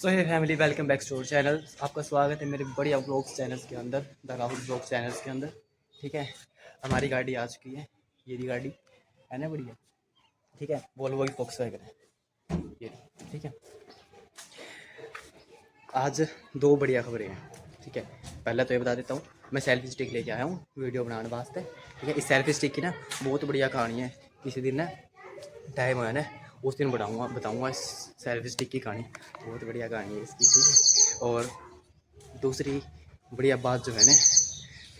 So hey family, welcome back to channel. आपका स्वागत है मेरे बढ़िया ब्लॉग्स चैनल्स के अंदर, द राहुल ब्लॉग चैनल्स के अंदर। ठीक है, हमारी गाड़ी आ चुकी है। ये रही गाड़ी, है ना बढ़िया। ठीक है, वोल्वो की फोक्सवैगन है ये। ठीक है, आज दो बढ़िया खबरें हैं। ठीक है, पहले तो ये बता देता हूँ, मैं सेल्फी स्टिक लेके आया हूँ वीडियो बनाने वास्ते। ठीक है, इस सेल्फी स्टिक की ना बहुत बढ़िया कहानी है। किसी दिन ना टाइम हुआ ना, उस दिन बताऊँगा इस सेल्फी स्टिक की कहानी। बहुत बढ़िया कहानी है इसकी। ठीक है, और दूसरी बढ़िया बात जो है ना,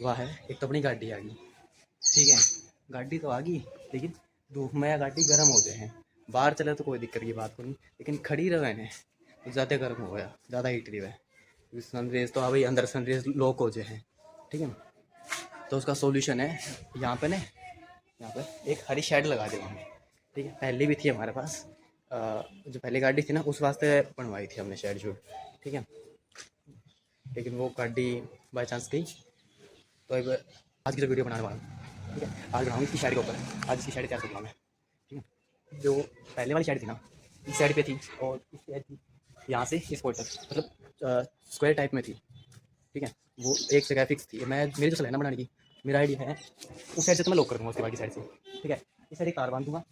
वह है एक तो अपनी गाड़ी आ गई। ठीक है, गाड़ी तो आ गई, लेकिन धूप में गाड़ी गर्म हो गए हैं। बाहर चले तो कोई दिक्कत की बात नहीं, लेकिन खड़ी रहे ने तो ज़्यादा गर्म हो गया, ज़्यादा हीट रही है। सनरेज तो भाई अंदर सनरेज लॉक हो जाए हैं। ठीक है, तो उसका सोल्यूशन है यहाँ पे ना, यहाँ पे एक हरी शेड लगा देंगे हमने। ठीक है, पहले भी थी हमारे पास, जो पहले गाड़ी थी ना उस वास्ते बनवाई थी हमने शेड शूड। ठीक है, लेकिन वो गाड़ी बाई चांस गई, तो अब आज की जो वीडियो बनाने वाला हूँ, ठीक है, आज बनाऊँगी इसकी साइड के ऊपर। आज इसकी साइड तैयार करूँगा मैं। ठीक है, जो पहले वाली साइड थी ना, इस साइड पे थी, और इस साइड थी यहाँ से इस पॉइंट तक, मतलब स्क्वायर टाइप में थी। ठीक है, वो एक जगह फिक्स थी। मैं मेरी जो सलाह है ना बनाने की, मेरा आइडिया है उस साइड से तो मैं लॉक कर दूँगा, उसके बाद की साइड से। ठीक है, इस साइड की कार बांध दूँगा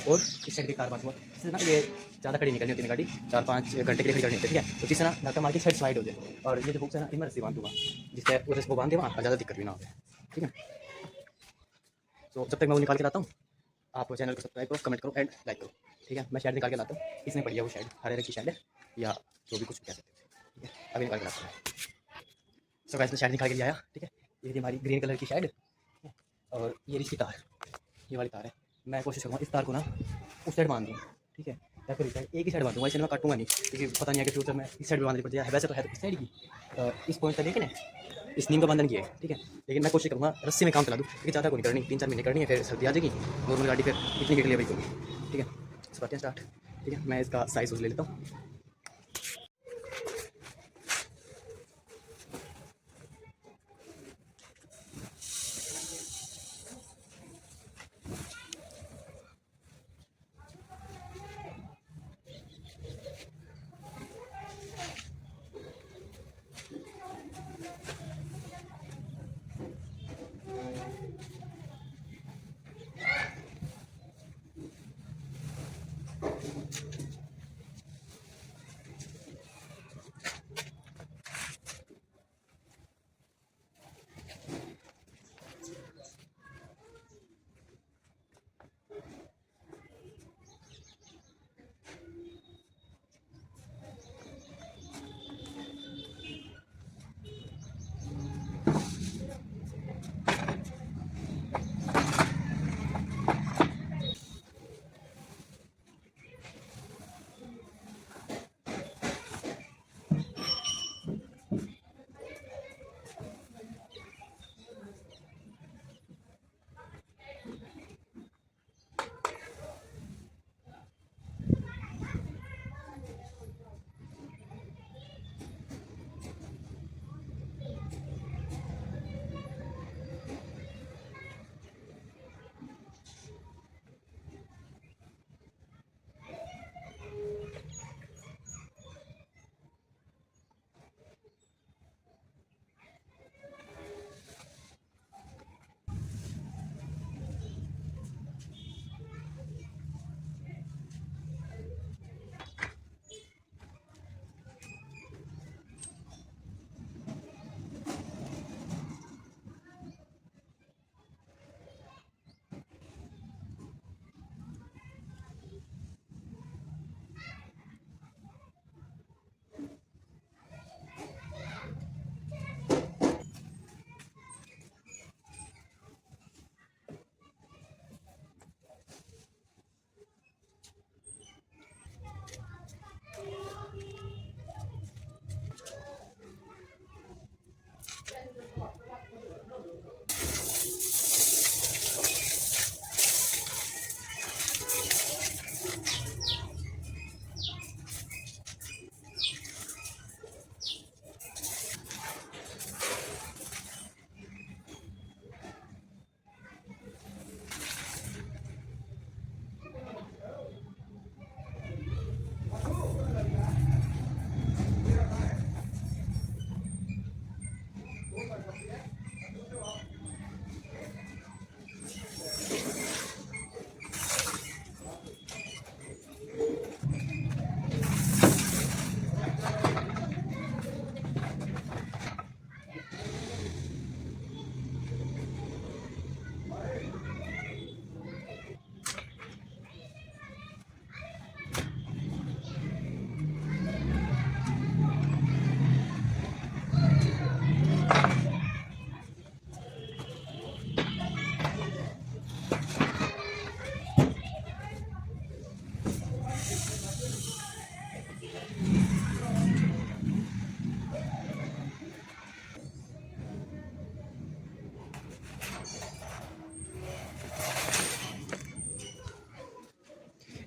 और इस साइड की कार बांध दूँगा, इससे ना ये ज़्यादा खड़ी निकलनी होती है गाड़ी, 4-5 घंटे के लिए खड़ी करनी होती है। ठीक है, तो जिससे ना धक्का मार के साइड स्लाइड हो जाए, और ये जो हुक्स है ना इनमें रस्सी बांध दूँगा, जिससे उस रस्सी को बांध दे वहाँ ज़्यादा दिक्कत भी ना हो। ठीक है, तो जब तक मैं वो निकाल के लाता हूँ, आप चैनल को सब्सक्राइब करो, कमेंट करो एंड लाइक करो। ठीक है, मैं शेड निकाल के लाता हूँ। इसमें बढ़िया वो शेड हरे रंग की शेड है, या जो भी कुछ कह सकते हैं। ठीक है, अभी निकाल के लाता हूँ। सो गाइस, मैं शेड निकाल के लिया आया। ठीक है, ये रही हमारी ग्रीन कलर की शेड, और ये रही इसकी तार, ये वाली तार है। मैं कोशिश करूँगा इस तार को ना उस साइड बांध दूँ। ठीक है, या फिर इस साइड, एक ही साइड बांधूँगा, इसे मैं काटूंगा नहीं, क्योंकि पता नहीं है कि फ्यूचर में इस साइड भी बांधनी पड़ जाए। वैसे तो है तो इस साइड की, इस पॉइंट तक, लेकिन इस नीम का बंधन किया है। ठीक है, लेकिन मैं कोशिश करूँगा रस्सी में काम चला दूँ, क्योंकि ज़्यादा को नहीं करनी, 3-4 महीने करनी है, फिर सर्दी आ जाएगी, नॉर्मल गाड़ी फिर इतनी के लिए भाई होगी। ठीक है, करते हैं स्टार्ट। ठीक है, मैं इसका साइज ले लेता हूँ।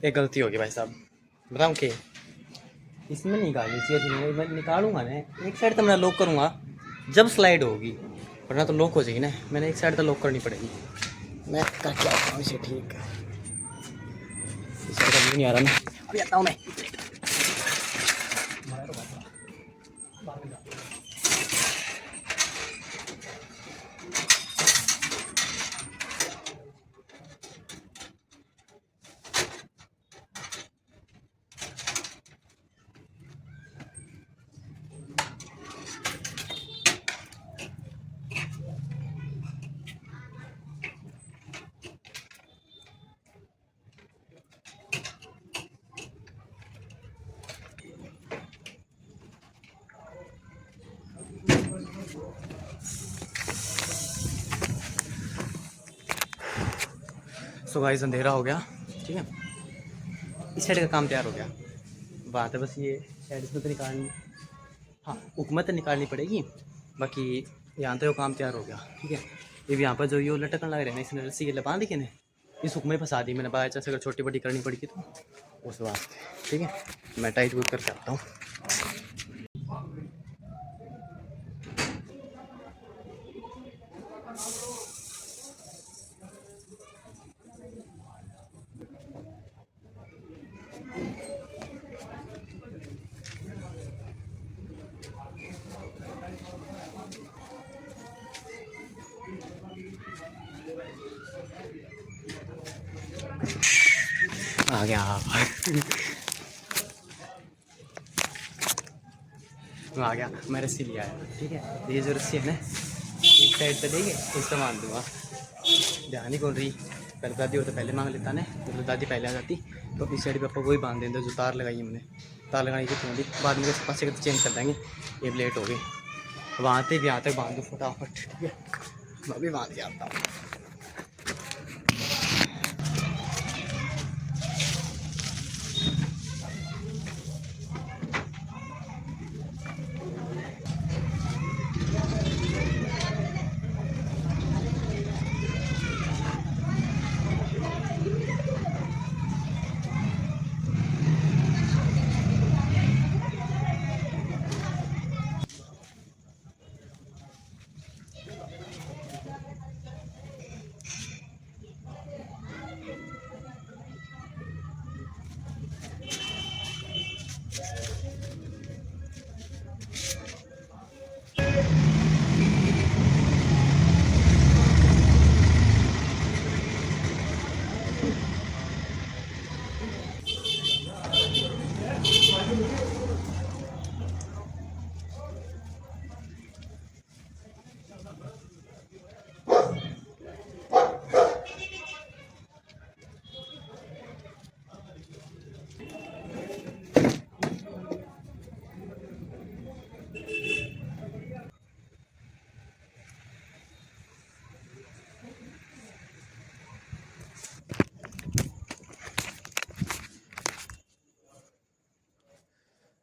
एक गलती होगी भाई साहब, बताऊँ कि इसमें नहीं निकालनी चाहिए थी, मैं निकालूंगा ना एक साइड तो मैं लॉक करूँगा जब स्लाइड होगी, वरना तो लॉक हो जाएगी ना। मैंने एक साइड तो लॉक करनी पड़ेगी। मैं करके आता हूँ इसे, ठीक है। इस साइड का नहीं आ रहा ना, अभी आता हूँ मैं। सो गाइस अंधेरा हो गया, ठीक है। इस साइड का काम तैयार हो गया। बात है बस ये साइड इसमें तो निकालनी, हाँ हुकूमत तो निकालनी पड़ेगी। बाकी यहाँ तो काम तैयार हो गया, ठीक है। ये भी यहाँ पर जो ये लटकन लग रहे हैं ना, इसने रस्सी के लिए बांध के ना इस हुक में फंसा दी मैंने, बाय चांस अगर छोटी बड़ी करनी पड़ेगी तो उस वास्ते, ठीक है। मैं टाइट वूट करके आता हूँ। आ गया आ गया, मैं रस्सी लिया है, ठीक है। ये जो रस्सी है ना एक साइड पे देंगे इससे बांध दूँगा, ध्यान ही कौन रही। पहले दादी होता पहले मांग लेता ने, मतलब दादी पहले आ जाती तो इस साइड पे पापा को ही बांध देते। जो तार लगाई हमने, तार लगाने की थी बाद में पासे का चेंज कर देंगे, ये लेट हो गई। वहाँ तक भी यहाँ तक बांध दो फटाफट, ठीक है। मैं भी बांध के आता हूँ।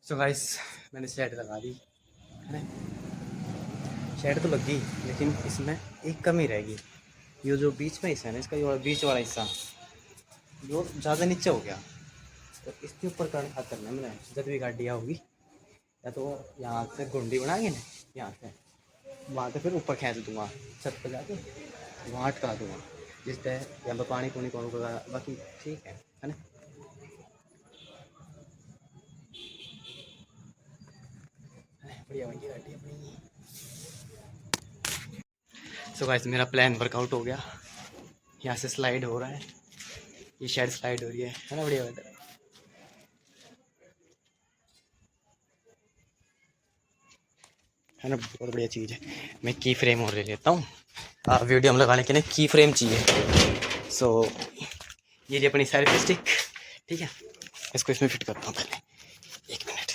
सो गाइस मैंने शेड लगा दी है ना, शेड तो लग गई लेकिन इसमें एक कमी रहेगी। ये जो बीच में हिस्सा है ना इसका, ये बीच वाला हिस्सा जो ज़्यादा नीचे हो गया, तो इसके ऊपर करना करना है मैंने। जब भी गाड़ी होगी या तो यहाँ से गुंडी बनाएंगे ना, यहाँ से वहाँ से फिर ऊपर खींच दूँगा छत पर जाके, वहाँ अटका दूँगा जिससे यहाँ पर पानी पुनी कौन होगा। बाकी ठीक है ना। बढ़िया बढ़िया गाड़ी अपनी। सो गाइस मेरा प्लान वर्कआउट हो गया। यहाँ से स्लाइड हो रहा है, ये शायद स्लाइड हो रही है ना। बढ़िया वेदर है ना, बहुत बढ़िया चीज़ है। मैं की फ्रेम और ले लेता हूँ, वीडियो में लगाने के लिए की फ्रेम चाहिए। सो ये जी अपनी सेल्फी स्टिक, ठीक है। इसको इसमें फिट करता हूँ पहले, एक मिनट।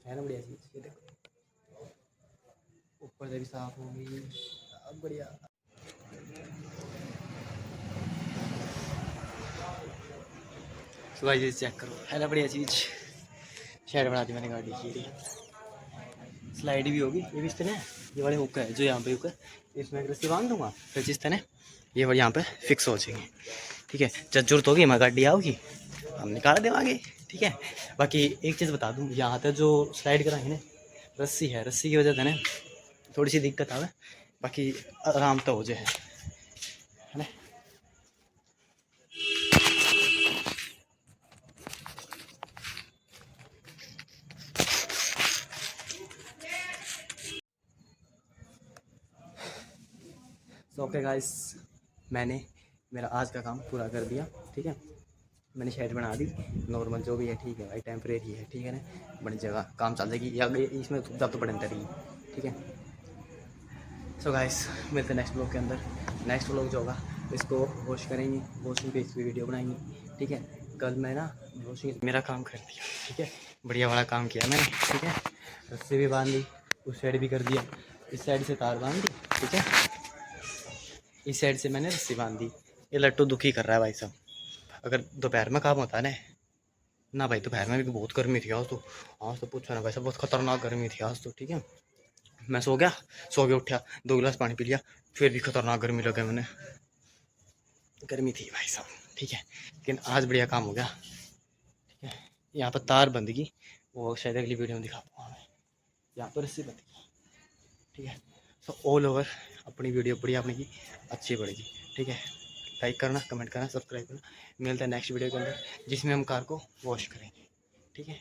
है ना बढ़िया चीज़, ये देखो ऊपर से भी साफ होगी, अब बढ़िया। तो भाई चेक करो, है ना बढ़िया चीज़। शेड बना दी मैंने गाड़ी की, स्लाइड भी होगी। ये भी इस तरह ये वाले हुक है जो यहाँ पे हुक है, इसमें रस्सी बांध दूंगा फिर जिस तरह ये वाले यहाँ पे फिक्स हो जाएंगे। ठीक है, जब जरूरत होगी मैं गाड़ी आओगी हम निकाल देवांगे। ठीक है, बाकी एक चीज़ बता दूँ, यहाँ पे जो स्लाइड कराएंगे ना रस्सी है, रस्सी की वजह से ना थोड़ी सी दिक्कत आवे, बाकी आराम तो हो जाए, है ना। तो ओके गाइस, मैंने मेरा आज का काम पूरा कर दिया। ठीक है, मैंने शेड बना दी, नॉर्मल जो भी है ठीक है भाई, टेम्परेरी है। ठीक है ना, बड़ी जगह काम चल जाएगी या इसमें जब तो बड़े अंदर ही। ठीक है, सो गाइस मिलते हैं नेक्स्ट ब्लॉग के अंदर। नेक्स्ट ब्लॉग जो होगा इसको वॉश करेंगे, वॉशिंग पे इस पर वीडियो बनाएंगे। ठीक है, कल मैं ना वॉशिंग मेरा काम कर दिया। ठीक है, बढ़िया वाला काम किया मैंने। ठीक है, रस्सी भी बांध दी, उस साइड भी कर दिया, इस साइड से तार बांध दी। ठीक है, इस साइड से मैंने रस्सी बांध दी। ये लट्टू दुखी कर रहा है भाई साहब। अगर दोपहर में काम होता है ना भाई, दोपहर में भी बहुत गर्मी थी आज तो पूछो ना भाई साहब, बहुत खतरनाक गर्मी थी आज तो। ठीक है, मैं सो के उठा, 2 गिलास पानी पी लिया, फिर भी खतरनाक गर्मी लगे मैंने, गर्मी थी भाई साहब। ठीक है, लेकिन आज बढ़िया काम हो गया। ठीक है, यहाँ पर तार बंदगी वो शायद अगली वीडियो में दिखा पाऊँगा मैं, यहाँ पर रस्सी बंदगी। ठीक है, सो ऑल ओवर अपनी वीडियो बढ़िया अपनी की अच्छी बढ़ेगी। ठीक है, लाइक करना, कमेंट करना, सब्सक्राइब करना। मिलता है नेक्स्ट वीडियो के अंदर जिसमें हम कार को वॉश करेंगे। ठीक है।